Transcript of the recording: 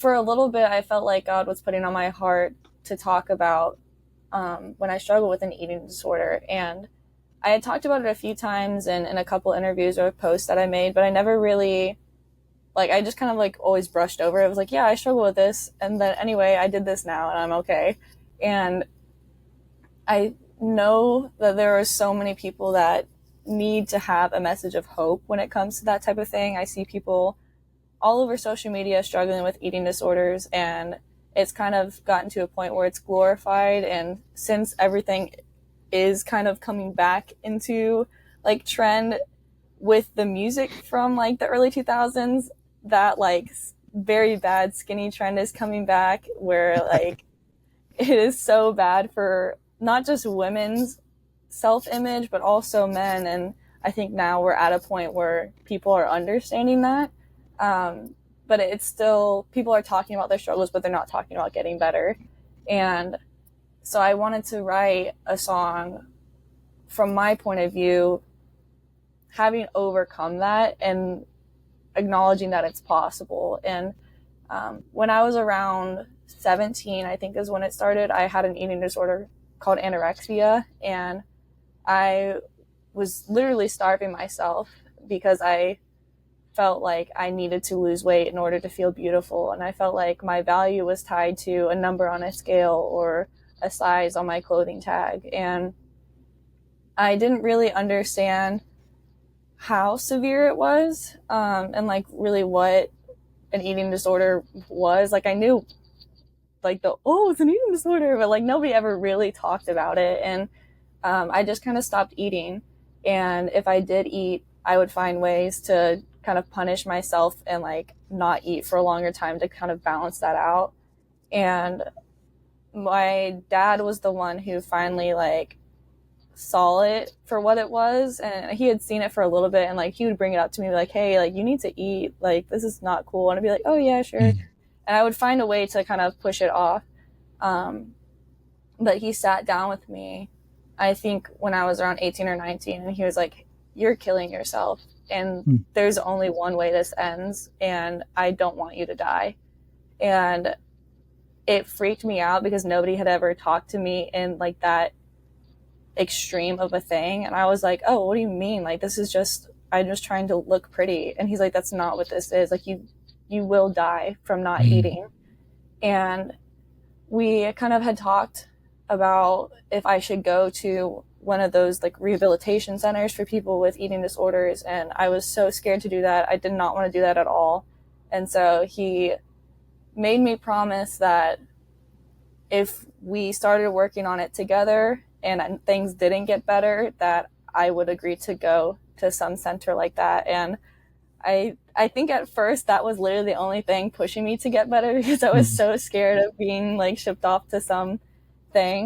for a little bit, I felt like God was putting on my heart to talk about when I struggle with an eating disorder. And I had talked about it a few times in a couple interviews or posts that I made, but I never really, like, I just kind of like always brushed over it. It was like, yeah, I struggle with this. And then anyway, I did this now and I'm okay. And I know that there are so many people that need to have a message of hope when it comes to that type of thing. I see people all over social media struggling with eating disorders, and it's kind of gotten to a point where it's glorified. And since everything is kind of coming back into like trend with the music from like the early 2000s, that like very bad skinny trend is coming back, where like it is so bad for not just women's self-image but also men. And I think now we're at a point where people are understanding that, but it's still, people are talking about their struggles, but they're not talking about getting better. And so I wanted to write a song from my point of view, having overcome that and acknowledging that it's possible. And when I was around 17, I think is when it started, I had an eating disorder called anorexia, and I was literally starving myself because I felt like I needed to lose weight in order to feel beautiful. And I felt like my value was tied to a number on a scale or a size on my clothing tag. And I didn't really understand how severe it was, and like really what an eating disorder was. Like I knew like it's an eating disorder, but like nobody ever really talked about it. And I just kind of stopped eating. And if I did eat, I would find ways to kind of punish myself and like not eat for a longer time to kind of balance that out. And my dad was the one who finally like saw it for what it was, and he had seen it for a little bit, and like he would bring it up to me like, hey, like you need to eat, like this is not cool. And I'd be like, oh yeah, sure. And I would find a way to kind of push it off. But he sat down with me, I think when I was around 18 or 19, and he was like, you're killing yourself, and there's only one way this ends, and I don't want you to die. And it freaked me out because nobody had ever talked to me in like that extreme of a thing. And I was like, oh, what do you mean? Like, this is just, I'm just trying to look pretty. And he's like, that's not what this is. Like, you will die from not eating. And we kind of had talked about if I should go to one of those like rehabilitation centers for people with eating disorders. And I was so scared to do that. I did not want to do that at all. And so he made me promise that if we started working on it together and things didn't get better, that I would agree to go to some center like that. And I think at first that was literally the only thing pushing me to get better, because I was so scared of being like shipped off to some thing.